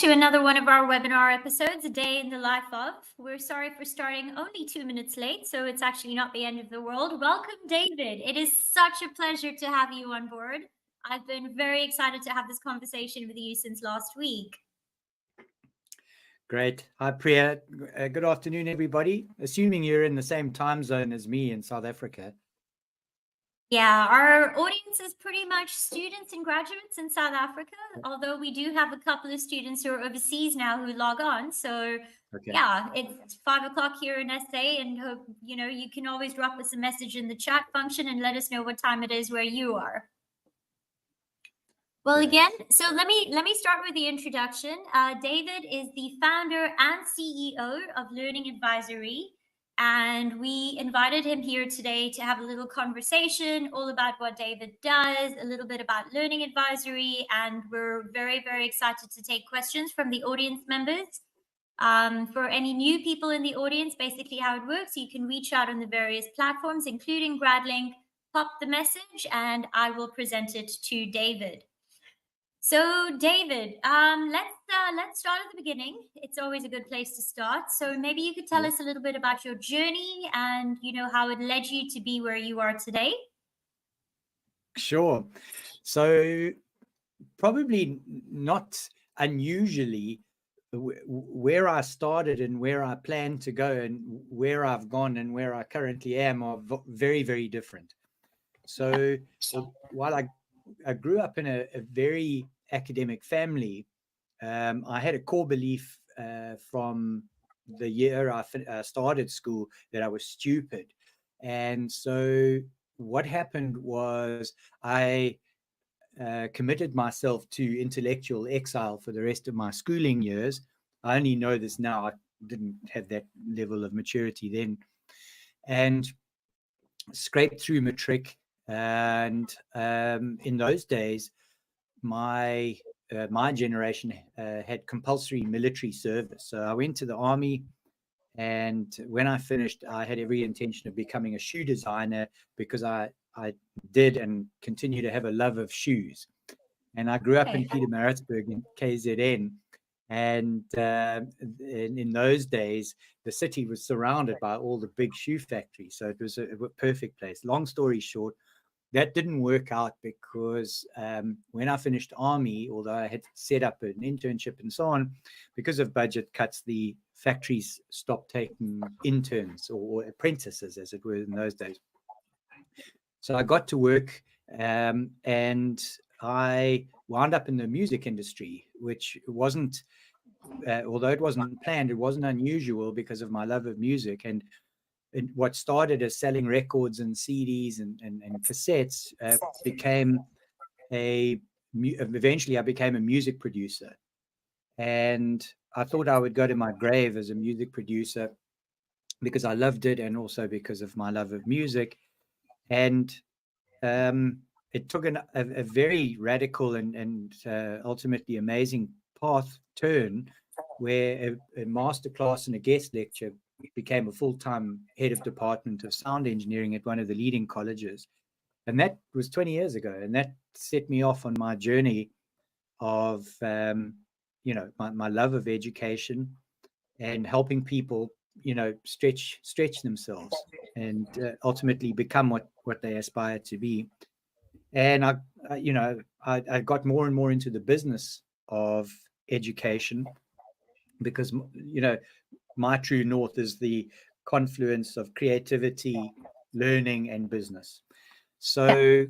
to another one of our webinar episodes, A Day in the Life of. We're sorry for starting only 2 minutes late, so it's actually not the end of the world. Welcome, David. It is such a pleasure to have you on board. I've been very excited to have this conversation with you since last week. Great. Hi, Priya. Good afternoon, everybody. Assuming you're in the same time zone as me in South Africa. Yeah, our audience is pretty much students and graduates in South Africa, although we do have a couple of students who are overseas now who log on. So yeah, it's 5 o'clock here in SA, and hope, you can always drop us a message in the chat function and let us know what time it is where you are. Well, again, so let me start with the introduction. David is the founder and CEO of Learning Advisory. And we invited him here today to have a little conversation all about what David does, a little bit about Learning Advisory, and we're very, very excited to take questions from the audience members. For any new people in the audience, basically how it works, you can reach out on the various platforms, including Gradlinc, pop the message, and I will present it to David. So, David, let's start at the beginning. It's always a good place to start. So maybe you could tell us a little bit about your journey and, how it led you to be where you are today. Sure. So probably not unusually, where I started and where I plan to go and where I've gone and where I currently am are very, very different. So while I grew up in a very academic family, I had a core belief from the year I started school that I was stupid. And so what happened was I committed myself to intellectual exile for the rest of my schooling years. I only know this now. I didn't have that level of maturity then. And scraped through matric. And in those days, my generation had compulsory military service. So I went to the army, and when I finished, I had every intention of becoming a shoe designer because I did and continue to have a love of shoes. And I grew up in Pietermaritzburg in KZN. And in those days, the city was surrounded by all the big shoe factories. So it was a perfect place. Long story short, that didn't work out because when I finished army, although I had set up an internship and so on, because of budget cuts, the factories stopped taking interns or apprentices, as it were, in those days. So I got to work and I wound up in the music industry, which wasn't, although it wasn't planned, it wasn't unusual because of my love of music. And what started as selling records and CDs and cassettes became eventually I became a music producer. And I thought I would go to my grave as a music producer because I loved it and also because of my love of music. And it took a very radical and ultimately amazing path turn where a masterclass and a guest lecture became a full-time head of department of sound engineering at one of the leading colleges. And that was 20 years ago. And that set me off on my journey of, my love of education and helping people, stretch themselves and ultimately become what they aspire to be. And I got more and more into the business of education because, my true north is the confluence of creativity, learning, and business. So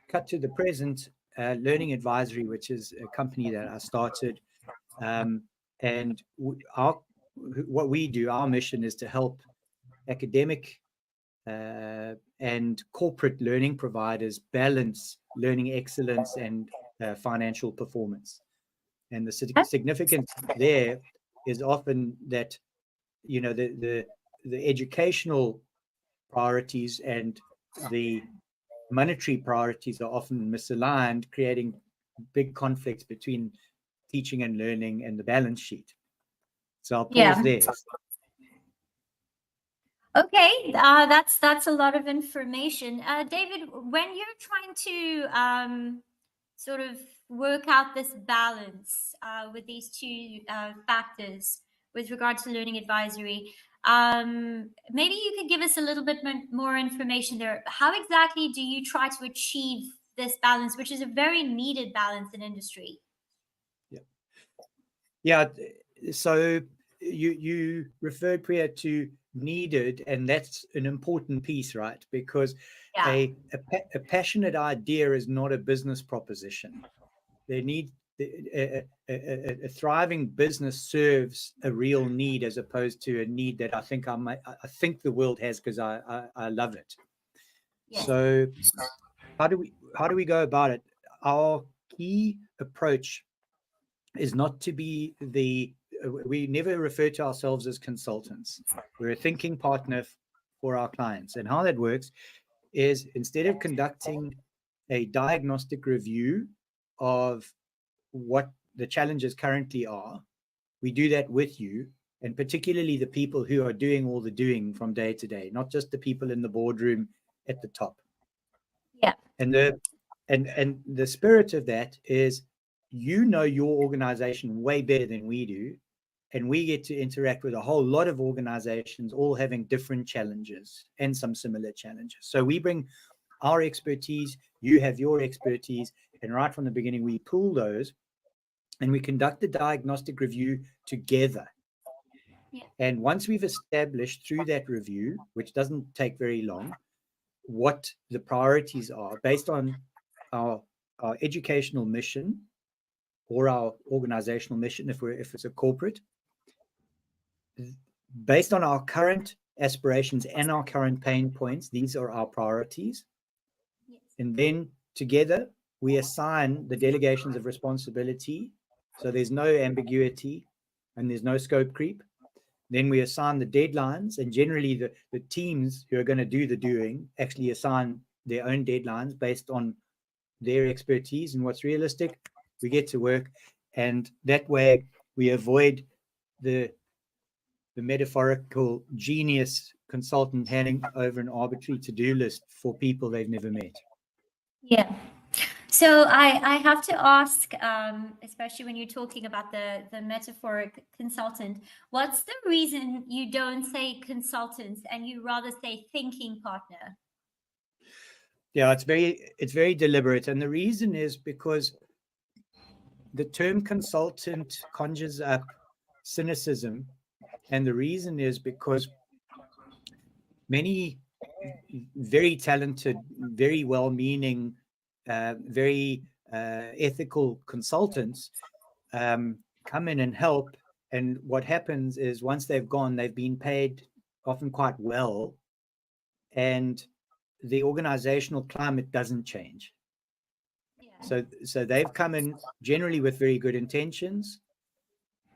cut to the present, Learning Advisory, which is a company that I started. And what we do, our mission is to help academic and corporate learning providers balance learning excellence and financial performance. And the significance there is often that, the educational priorities and the monetary priorities are often misaligned, creating big conflicts between teaching and learning and the balance sheet. So I'll pause there. Okay, that's a lot of information. David, when you're trying to sort of work out this balance with these two factors with regard to learning advisory. Maybe you could give us a little bit more information there. How exactly do you try to achieve this balance, which is a very needed balance in industry? Yeah. So you referred, Priya, to needed, and that's an important piece, right? Because Yeah. a passionate idea is not a business proposition. They need a thriving business serves a real need as opposed to a need that I think the world has because I love it. Yes. So how do we go about it? Our key approach is not to be we never refer to ourselves as consultants. We're a thinking partner for our clients. And how that works is, instead of conducting a diagnostic review of what the challenges currently are, we do that with you, and particularly the people who are doing all the doing from day to day, not just the people in the boardroom at the top. Yeah. And the spirit of that is, your organization way better than we do, and we get to interact with a whole lot of organizations, all having different challenges and some similar challenges. So we bring our expertise, you have your expertise, and right from the beginning we pool those and we conduct a diagnostic review together. Yeah. And once we've established through that review, which doesn't take very long, what the priorities are based on our educational mission or our organizational mission, if it's a corporate, based on our current aspirations and our current pain points, these are our priorities. Yes. And then together we assign the delegations of responsibility, so there's no ambiguity and there's no scope creep. Then we assign the deadlines, and generally the teams who are going to do the doing actually assign their own deadlines based on their expertise and what's realistic. We get to work, and that way we avoid the metaphorical genius consultant handing over an arbitrary to-do list for people they've never met. Yeah. So I have to ask, especially when you're talking about the metaphoric consultant, what's the reason you don't say consultants and you rather say thinking partner? Yeah, it's very deliberate, and the reason is because the term consultant conjures up cynicism, and the reason is because many very talented, very well-meaning, very ethical consultants come in and help, and what happens is, once they've gone, they've been paid often quite well, and the organizational climate doesn't change. Yeah. So they've come in generally with very good intentions.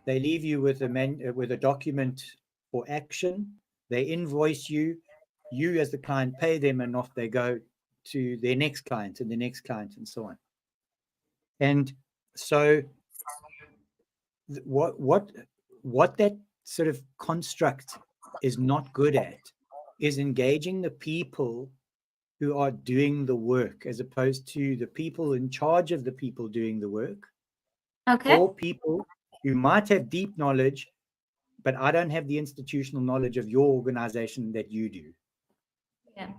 They leave you with a document for action. They invoice you. You as the client pay them, and off they go to their next client and the next client and so on. And so what that sort of construct is not good at is engaging the people who are doing the work, as opposed to the people in charge of the people doing the work. Okay. Or people who might have deep knowledge, but I don't have the institutional knowledge of your organization that you do. Yeah.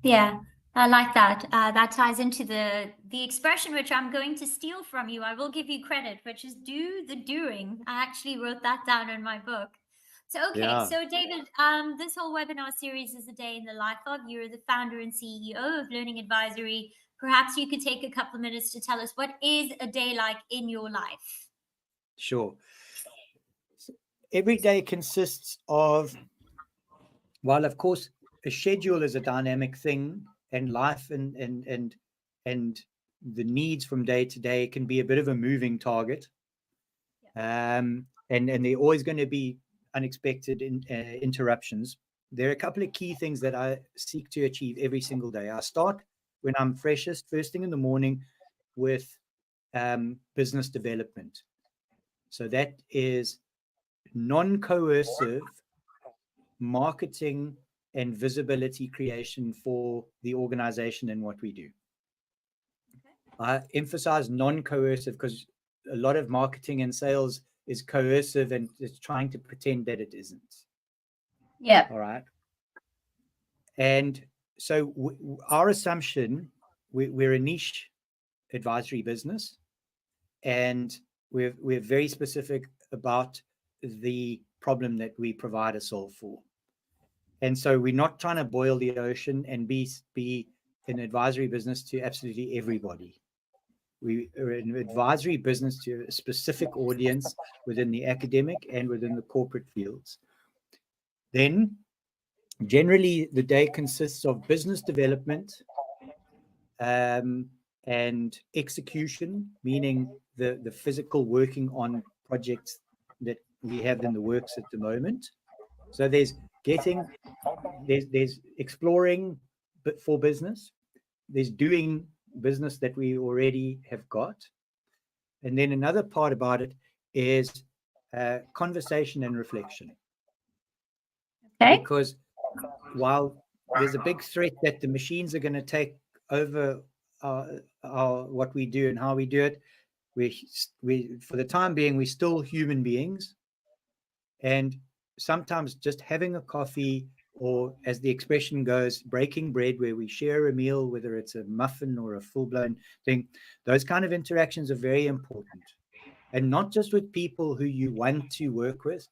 Yeah. I like that. That ties into the expression which I'm going to steal from you. I will give you credit, which is do the doing. I actually wrote that down in my book. So okay, Yeah. so David, this whole webinar series is a day in the life of. You're the founder and CEO of Learning Advisory. Perhaps you could take a couple of minutes to tell us, what is a day like in your life? Sure. Every day consists of, while of course a schedule is a dynamic thing, and life and the needs from day to day can be a bit of a moving target. And there are always going to be unexpected interruptions. There are a couple of key things that I seek to achieve every single day. I start when I'm freshest, first thing in the morning, with business development. So that is non-coercive marketing and visibility creation for the organization and what we do. I emphasize non-coercive because a lot of marketing and sales is coercive and it's trying to pretend that it isn't. Yeah. All right. And so our assumption, we're a niche advisory business, and we're very specific about the problem that we provide a solve for. And so we're not trying to boil the ocean and be an advisory business to absolutely everybody. We are an advisory business to a specific audience within the academic and within the corporate fields. Then generally the day consists of business development and execution, meaning the physical working on projects that we have in the works at the moment. So there's exploring for business, there's doing business that we already have got, and then another part about it is conversation and reflection. Okay. Because while there's a big threat that the machines are going to take over what we do and how we do it, we for the time being, we're still human beings, and sometimes just having a coffee, or as the expression goes, breaking bread, where we share a meal, whether it's a muffin or a full-blown thing, those kind of interactions are very important. And not just with people who you want to work with,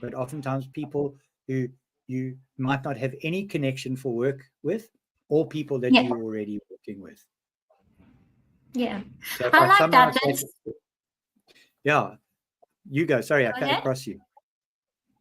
but oftentimes people who you might not have any connection for work with, or people that you're already working with. Yeah. So if I I like summarize that. yeah, you go. Sorry, I cut ahead. across you.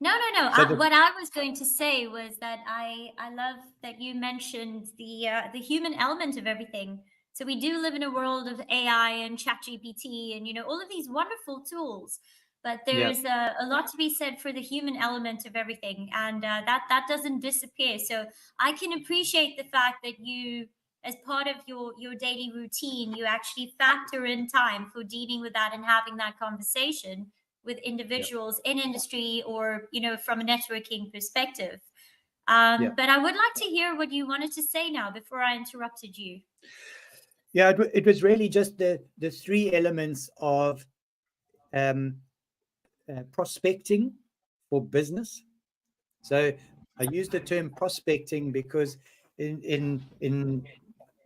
No. So What I was going to say was that I love that you mentioned the human element of everything. So we do live in a world of AI and ChatGPT and all of these wonderful tools, but there's a lot to be said for the human element of everything, and that doesn't disappear. So I can appreciate the fact that you, as part of your daily routine, you actually factor in time for dealing with that and having that conversation with individuals in industry, or from a networking perspective. But I would like to hear what you wanted to say now before I interrupted you. Yeah, it was really just the three elements of prospecting for business. So I use the term prospecting because in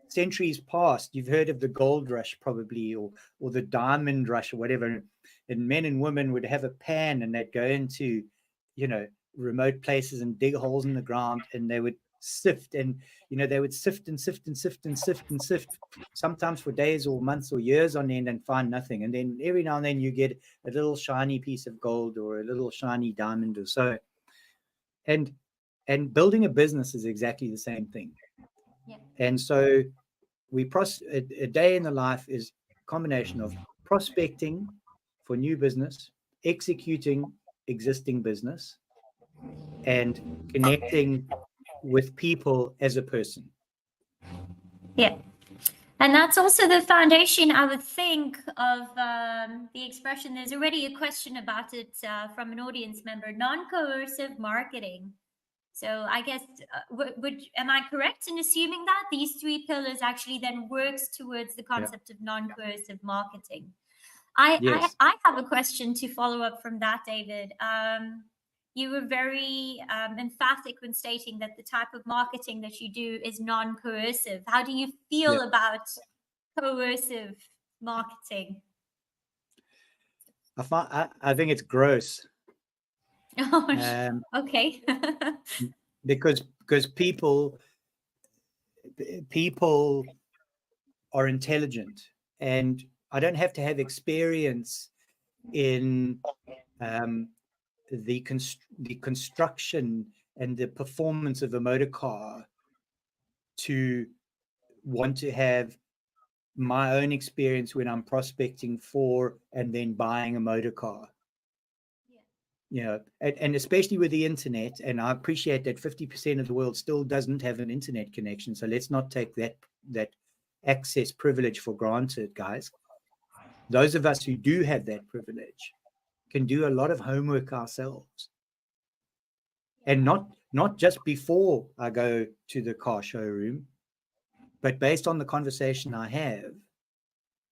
centuries past, you've heard of the gold rush probably, or the diamond rush or whatever, and men and women would have a pan and they'd go into remote places and dig holes in the ground, and they would sift, and they would sift and sift and sift and sift and sift, sometimes for days or months or years on end, and find nothing. And then every now and then you get a little shiny piece of gold or a little shiny diamond or so. And building a business is exactly the same thing. And so a day in the life is a combination of prospecting for new business, executing existing business, and connecting with people as a person. Yeah. And that's also the foundation, I would think, of the expression. There's already a question about it from an audience member: non-coercive marketing. So I guess, am I correct in assuming that these three pillars actually then works towards the concept of non-coercive marketing? Yes. I have a question to follow up from that, David. You were very emphatic when stating that the type of marketing that you do is non-coercive. How do you feel about coercive marketing? I think it's gross. Okay. because people are intelligent, and I don't have to have experience in the construction and the performance of a motor car to want to have my own experience when I'm prospecting for and then buying a motor car. And especially with the internet, and I appreciate that 50% of the world still doesn't have an internet connection. So let's not take that access privilege for granted, guys. Those of us who do have that privilege can do a lot of homework ourselves. And not just before I go to the car showroom, but based on the conversation I have,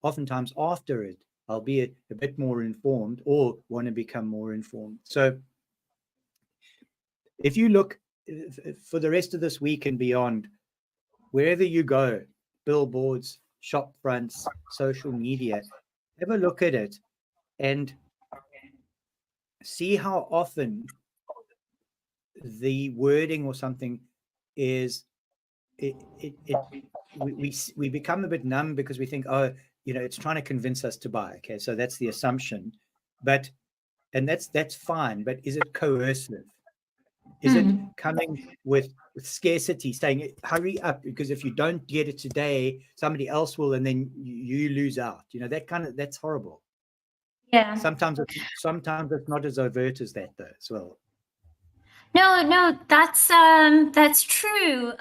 oftentimes after it, I'll be a bit more informed or want to become more informed. So if you look for the rest of this week and beyond, wherever you go, billboards, shop fronts, social media, have a look at it and see how often the wording or something is we become a bit numb because we think, oh, it's trying to convince us to buy. Okay, so that's the assumption, and that's fine. But is it coercive? Is it coming with scarcity, saying hurry up because if you don't get it today, somebody else will, and then you lose out? That's horrible. Yeah. Sometimes it's not as overt as that though, as well. No, that's true.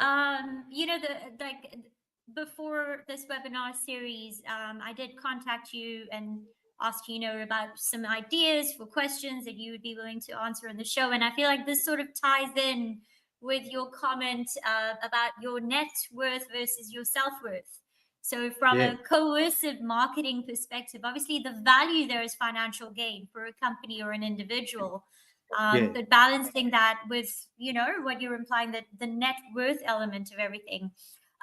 Before this webinar series, I did contact you and ask about some ideas for questions that you would be willing to answer on the show. And I feel like this sort of ties in with your comment about your net worth versus your self-worth. So from a coercive marketing perspective, obviously the value there is financial gain for a company or an individual. But balancing that with what you're implying, that the net worth element of everything,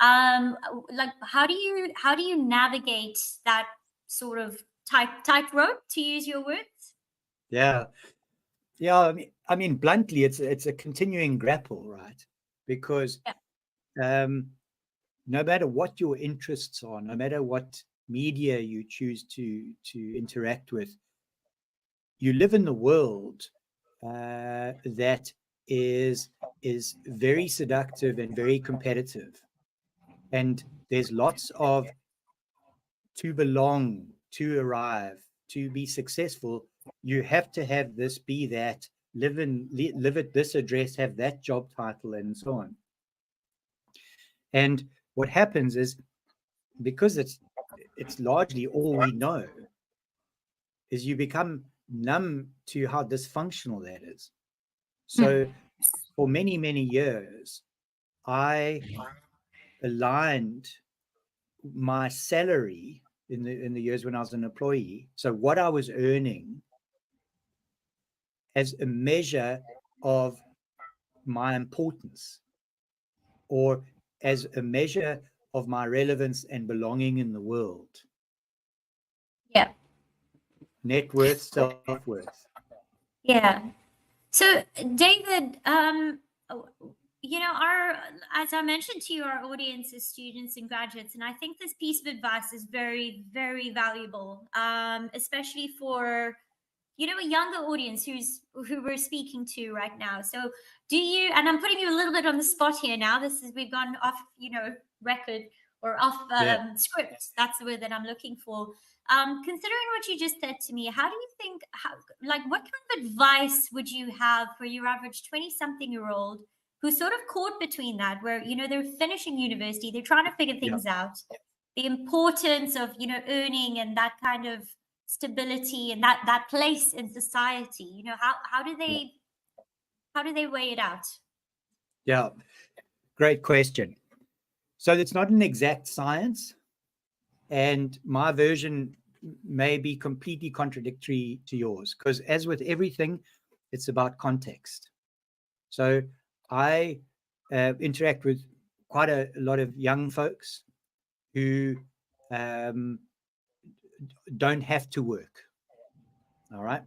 like how do you navigate that sort of tightrope, to use your words? Yeah. I mean, bluntly, it's a continuing grapple, right? Because no matter what your interests are, no matter what media you choose to interact with, you live in the world that is very seductive and very competitive, and there's lots of to belong, to arrive, to be successful. You have to have this, be that, live at this address, have that job title, and so on. And what happens is, because it's largely all we know, is you become numb to how dysfunctional that is. So for many, many years, I aligned my salary in the years when I was an employee, so what I was earning, as a measure of my importance, or as a measure of my relevance and belonging in the world. Yeah. Net worth, self-worth. Yeah. So David, as I mentioned to you, our audience is students and graduates, and I think this piece of advice is very, very valuable, especially for a younger audience who we're speaking to right now. So do you, and I'm putting you a little bit on the spot here now, we've gone off record, or off script, that's the word that I'm looking for. Considering what you just said to me, how do you think, what kind of advice would you have for your average 20-something-year-old who's sort of caught between that, where they're finishing university, they're trying to figure things out, the importance of earning and that kind of stability and that place in society? How do they weigh it out? Yeah, great question. So it's not an exact science, and my version may be completely contradictory to yours, because as with everything, it's about context. So I interact with quite a lot of young folks who don't have to work. All right.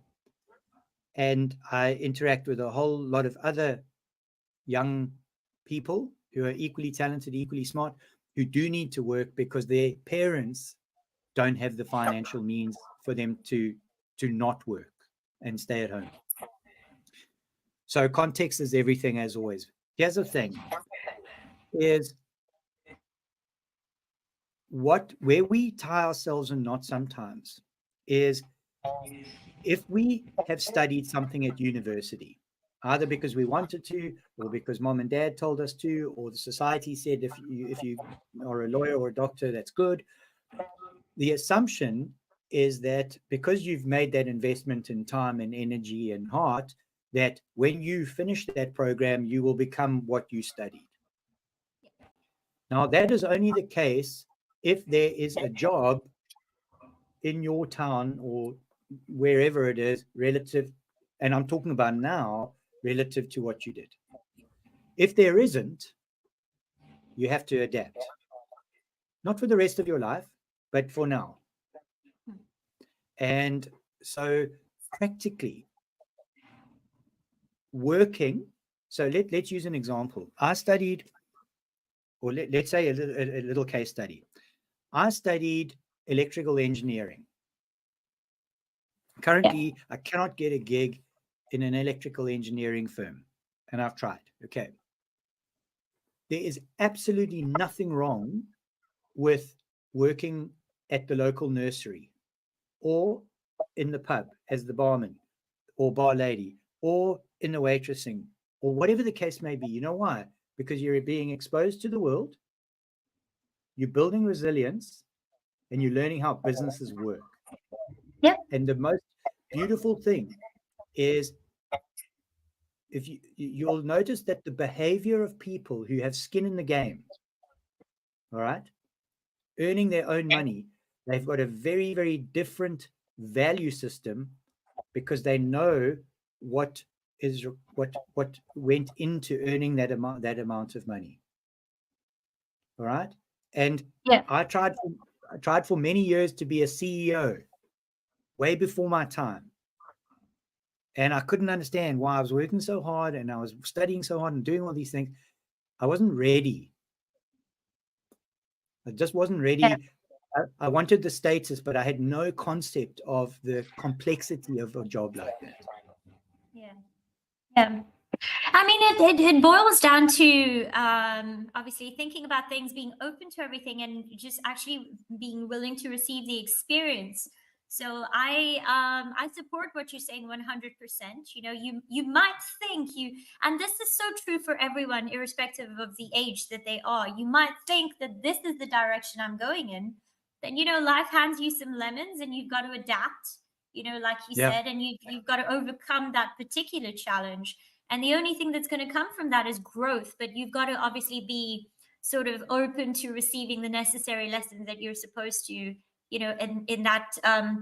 And I interact with a whole lot of other young people who are equally talented, equally smart, who do need to work because their parents don't have the financial means for them to not work and stay at home. So context is everything, as always. Here's the thing, is where we tie ourselves in knots sometimes is, if we have studied something at university, either because we wanted to, or because mom and dad told us to, or the society said if you are a lawyer or a doctor, that's good. The assumption is that because you've made that investment in time and energy and heart, that when you finish that program, you will become what you studied. Now, that is only the case if there is a job in your town or wherever it is relative, and I'm talking about now, relative to what you did. If there isn't, you have to adapt. Not for the rest of your life, but for now. And so practically working, so let's use an example. I studied, or let's say a little case study. I studied electrical engineering. Currently, I cannot get a gig in an electrical engineering firm, and I've tried. Okay. There is absolutely nothing wrong with working at the local nursery or in the pub as the barman or bar lady or in the waitressing or whatever the case may be. You know why? Because you're being exposed to the world, you're building resilience, and you're learning how businesses work. Yep. And the most beautiful thing is, if you'll notice that the behavior of people who have skin in the game, all right, earning their own money, they've got a very, very different value system because they know what went into earning that amount of money. All right. And I tried for many years to be a CEO, way before my time. And I couldn't understand why I was working so hard and I was studying so hard and doing all these things. I wasn't ready. I just wasn't ready. Yeah. I wanted the status, but I had no concept of the complexity of a job like that. Yeah. Yeah. I mean, it boils down to obviously thinking about things, being open to everything, and just actually being willing to receive the experience. So I support what you're saying 100%. You know, you might think and this is so true for everyone, irrespective of the age that they are. You might think that this is the direction I'm going in. Then, you know, life hands you some lemons and you've got to adapt, you know, like you said, and you've got to overcome that particular challenge. And the only thing that's going to come from that is growth. But you've got to obviously be sort of open to receiving the necessary lessons that you're supposed to, you know, in that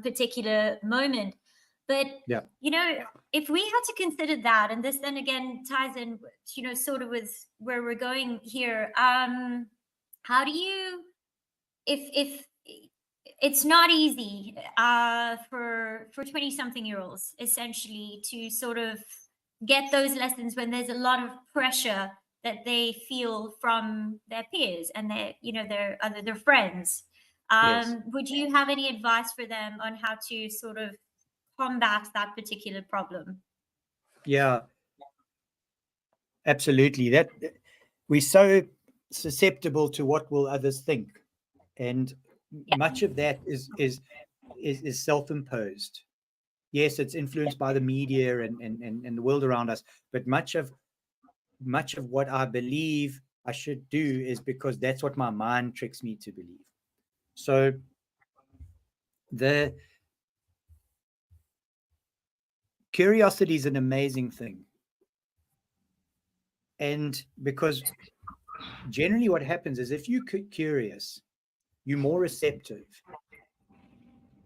particular moment. But, you know, if we had to consider that, and this then again ties in, you know, sort of with where we're going here, how do you, if it's not easy for 20-something-year-olds essentially to sort of get those lessons when there's a lot of pressure that they feel from their peers and their, you know, their friends. Would you have any advice for them on how to sort of combat that particular problem? Yeah, absolutely. That we're so susceptible to what will others think, and much of that is self-imposed. Yes, it's influenced by the media and the world around us, but much of what I believe I should do is because that's what my mind tricks me to believe. So the curiosity is an amazing thing. And because generally what happens is if you're curious, you're more receptive.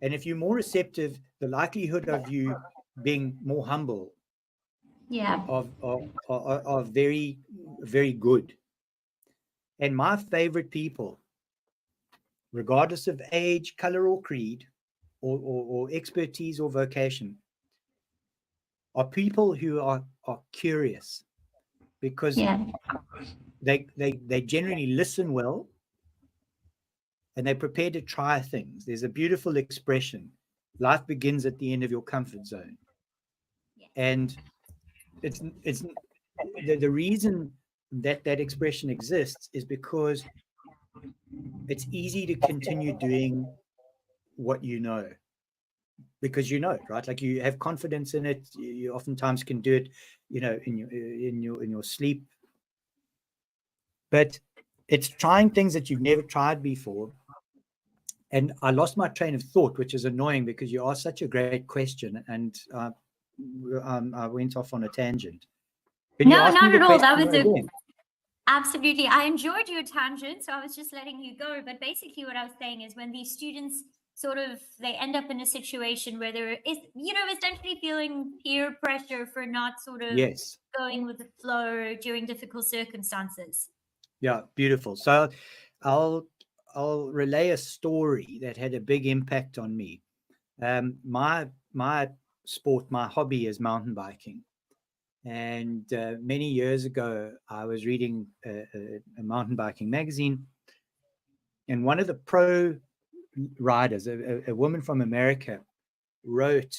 And if you're more receptive, the likelihood of you being more humble are very, very good. And my favorite people, regardless of age, color, or creed, or expertise or vocation, are people who are curious, because they generally listen well and they're prepared to try things. There's a beautiful expression: life begins at the end of your comfort zone. And it's the reason that expression exists is because it's easy to continue doing what you know, because you know it, right? Like you have confidence in it. You oftentimes can do it, you know, in your sleep. But it's trying things that you've never tried before. And I lost my train of thought, which is annoying because you asked such a great question, and I went off on a tangent. No, not at all. That was absolutely. I enjoyed your tangent, so I was just letting you go. But basically, what I was saying is when these students sort of they end up in a situation where they're is essentially feeling peer pressure for not sort of Yes. going with the flow during difficult circumstances. Yeah, beautiful. So I'll I'll relay a story that had a big impact on me. My sport, my hobby is mountain biking. And many years ago, I was reading a mountain biking magazine, and one of the pro riders, a woman from America, wrote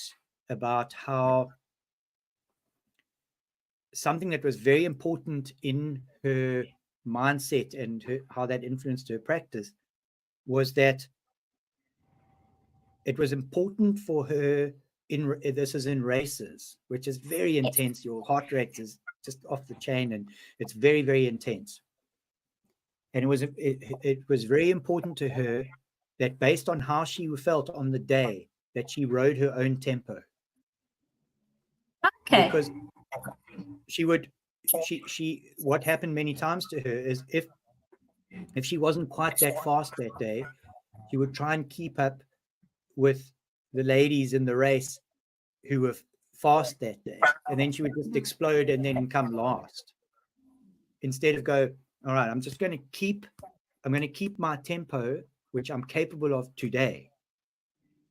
about how something that was very important in her mindset and how that influenced her practice was that it was important for her this is in races, which is very Yes. intense. Your heart rate is just off the chain, and it's very, very intense. And it was very important to her that based on how she felt on the day, that she rode her own tempo, Okay. because she would she what happened many times to her is if she wasn't quite that fast that day, she would try and keep up with the ladies in the race who were fast that day, and then she would just explode and then come last, instead of go, all right, I'm going to keep my tempo, which I'm capable of today,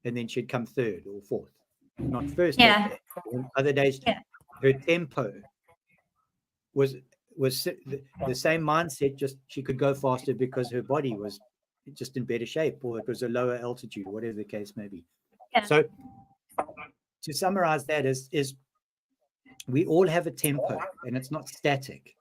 and then she'd come third or fourth, not first that Yeah. day. Other days, Yeah. her tempo was the same mindset, just she could go faster because her body was just in better shape, or it was a lower altitude, whatever the case may be. Yeah. So to summarize that is we all have a tempo, and it's not static.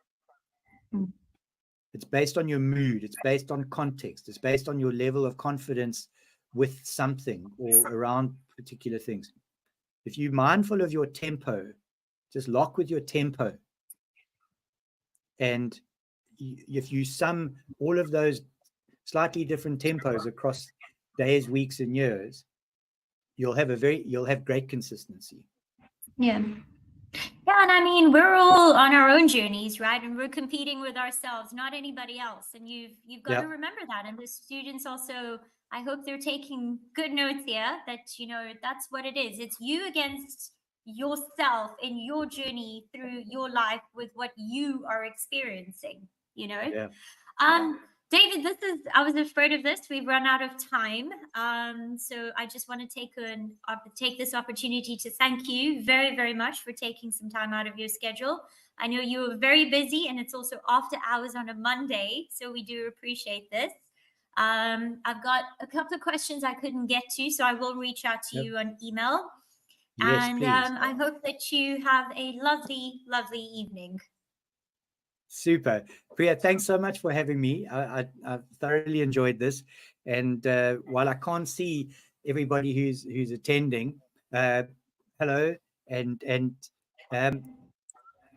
It's based on your mood, it's based on context, it's based on your level of confidence with something or around particular things. If you're mindful of your tempo, just lock with your tempo, and if you sum all of those slightly different tempos across days, weeks, and years, you'll have great consistency. Yeah. Yeah, and I mean, we're all on our own journeys, right? And we're competing with ourselves, not anybody else. And you've got to remember that. And the students also, I hope they're taking good notes here that that's what it is. It's you against yourself in your journey through your life with what you are experiencing, Yeah. David, I was afraid of this. We've run out of time. So I just want to take this opportunity to thank you very, very much for taking some time out of your schedule. I know you are very busy, and it's also after hours on a Monday. So we do appreciate this. I've got a couple of questions I couldn't get to, so I will reach out to you on email. Yes, And please. I hope that you have a lovely, lovely evening. Super. Priya, thanks so much for having me. I've thoroughly enjoyed this. And while I can't see everybody who's attending, hello, and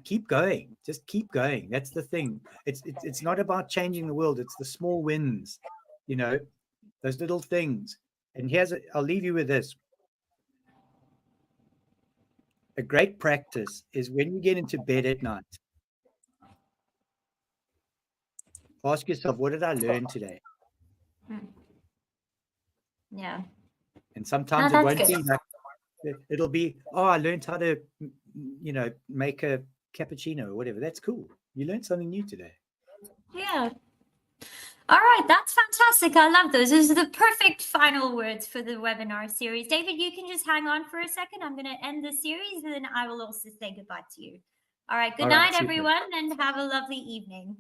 keep going. Just keep going. That's the thing. It's not about changing the world. It's the small wins, those little things. And I'll leave you with this. A great practice is when you get into bed at night, ask yourself, what did I learn today? Yeah. And sometimes it won't be like, it'll be, I learned how to, make a cappuccino or whatever. That's cool. You learned something new today. Yeah. All right, that's fantastic. I love those. Those are the perfect final words for the webinar series. David, you can just hang on for a second. I'm going to end the series, and then I will also say goodbye to you. All right, good night, everyone, and have a lovely evening.